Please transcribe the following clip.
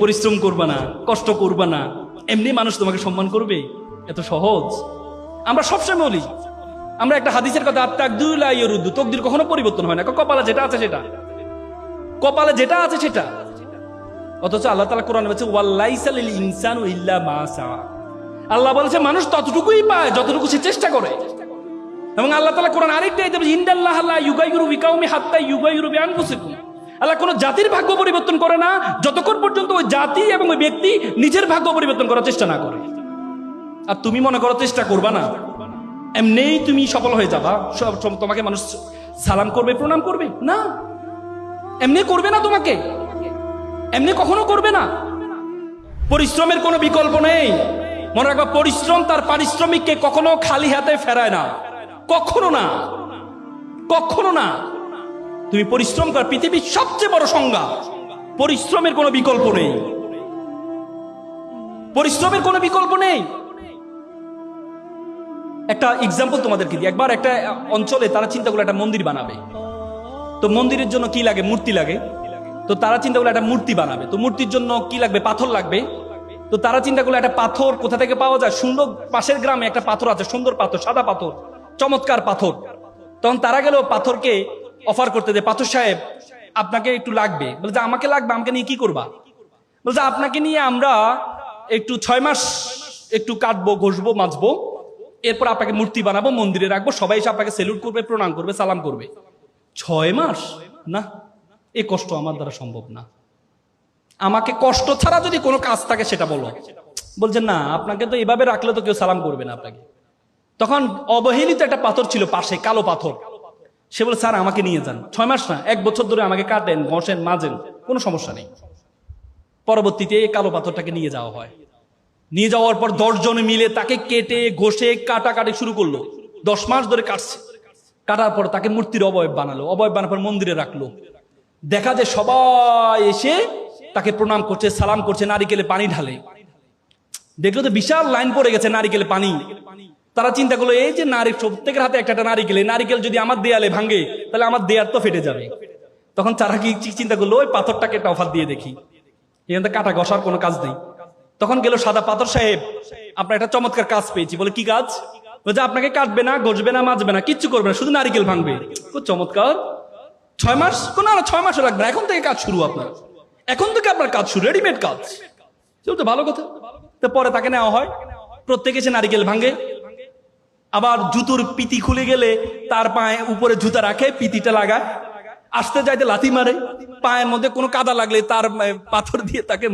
পরিশ্রম করবা না, কষ্ট করবা না, এমনি মানুষ তোমাকে সম্মান করবে? এত সহজ? আমরা সবসময় বলি, আমরা একটা হাদিসের কথা, তকদির কখনো পরিবর্তন হয় না, কপালে যেটা আছে সেটা, কপালে যেটা আছে সেটা। অথচ আল্লাহ তাআলা কোরআনে বলেছে ওয়ালাইসা লিল ইনসানু ইল্লা মা সাআ। আল্লাহ বলেছে মানুষ ততটুকুই পায় যতটুকু সে চেষ্টা করে। এবং আল্লাহ তাআলা কোরআন আরেকটা আয়াতে বলেছে ইন্নাল্লাহা লা ইউগাইয়িরু বিকাউমি হাত্তা ইউগাইয়িরু বিআনফুসিহিম। আল্লাহ কোন জাতির ভাগ্য পরিবর্তন করে না যতক্ষণ পর্যন্ত ওই জাতি এবং ওই ব্যক্তি নিজের ভাগ্য পরিবর্তন করার চেষ্টা না করে। আর তুমি মনে করো চেষ্টা করবা না, এমনিই তুমি সফল হয়ে যাবা, তোমাকে মানুষ সালাম করবে, প্রণাম করবে? না, এমনি করবে না, তোমাকে এমনি কখনো করবে না। পরিশ্রমের কোনো বিকল্প নেই। মনে রাখবা, পরিশ্রম তার পারিশ্রমিককে কখনো খালি হাতে ফেরায় না, কখনো না, কখনো না। তুমি পরিশ্রম কর, পৃথিবীর সবচেয়ে বড় সংজ্ঞা। পরিশ্রমের কোনো বিকল্প নেই, পরিশ্রমের কোনো বিকল্প নেই। একটা এক্সাম্পল তোমাদেরকে দিই। একবার একটা অঞ্চলে তারা চিন্তা করলো একটা মন্দির বানাবে। তো মন্দিরের জন্য কি লাগে? মূর্তি লাগে। তো তারা চিন্তা করলো একটা মূর্তি বানাবে। তো মূর্তির জন্য কি লাগবে? পাথর লাগবে। তো তারা চিন্তা করলো একটা পাথর কোথা থেকে পাওয়া যায়? সুন্দর পাশের গ্রামে একটা পাথর আছে, সুন্দর পাথর, সাদা পাথর, চমৎকার পাথর। তখন তারা গেল পাথরকে অফার করতে, যে পাথর সাহেব আপনাকে একটু লাগবে। বলছে আমাকে লাগবে, আমাকে নিয়ে কি করবা? বলছে আপনাকে নিয়ে আমরা একটু 6 মাস একটু কাটবো, ঘষবো, মাজবো, এরপর আপনাকে মূর্তি বানাবো, মন্দিরে রাখবো, সবাই এসে আপনাকে সেলুট করবে, প্রণাম করবে, সালাম করবে। 6 মাস? না, এই কষ্ট আমার দ্বারা সম্ভব না। আমাকে কষ্ট ছাড়া যদি কোনো কাজ থাকে সেটা বলো। বলছেন না, আপনাকে তো এভাবে রাখলে তো কেউ সালাম করবে না আপনাকে। তখন অবহেলিত একটা পাথর ছিল পাশে, কালো পাথর। সে বলে স্যার আমাকে নিয়ে যান, 6 মাস না 1 বছর ধরে আমাকে কাটেন, ঘষেন, মাজেন, কোনো সমস্যা নেই। পরবর্তীতে এই কালো পাথরটাকে নিয়ে যাওয়া হয়। নিয়ে যাওয়ার পর 10 জন মিলে তাকে কেটে ঘষে কাটাকাটি শুরু করলো। 10 মাস ধরে কাটছে। কাটার পর তাকে মূর্তির অবয়ব বানালো, অবয়ব বানার পর মন্দিরে রাখলো। দেখা যায় সবাই এসে তাকে প্রণাম করছে, সালাম করছে, নারিকেলে পানি ঢালে। দেখলো তো বিশাল লাইন পড়ে গেছে নারিকেলে পানি। তারা চিন্তা করলো এই যে প্রত্যেকের হাতে একটা নারিকেল, নারিকেল যদি আমার দেয়ালে ভাঙে তাহলে আমার দেয়াল তো ফেটে যাবে। তখন তারা কি চিন্তা করলো, ওই পাথরটাকে একটা অফার দিয়ে দেখি, এখান থেকে কাটা ঘষার কোনো কাজ নেই। তখন গেল সাদা পাথর সাহেব, আপনার একটা চমৎকার কাজ পেয়েছি। বলে কি কাজ? বলছে আপনাকে কাটবে না, ঘষবে না, মাজবে না, কিচ্ছু করবে না, শুধু নারিকেল ভাঙবে। খুব চমৎকার। 6 মাস? না, 6 মাসও লাগবে না, এখন থেকে কাজ শুরু আপনার, এখন থেকে আপনার কাজ শুরু, রেডিমেড কাজ। তো ভালো কথা। তো পরে তাকে নেওয়া হয়, প্রত্যেকে এসে নারিকেল ভাঙে। আবার জুতোর পিতি খুলে গেলে তার পায়ে উপরে জুতা রাখে, পিতিটা লাগায়, আসতে যাইতে লাথি মারে, পায়ের মধ্যে কোনো কাদা লাগলে তার পাথর দিয়ে তাকে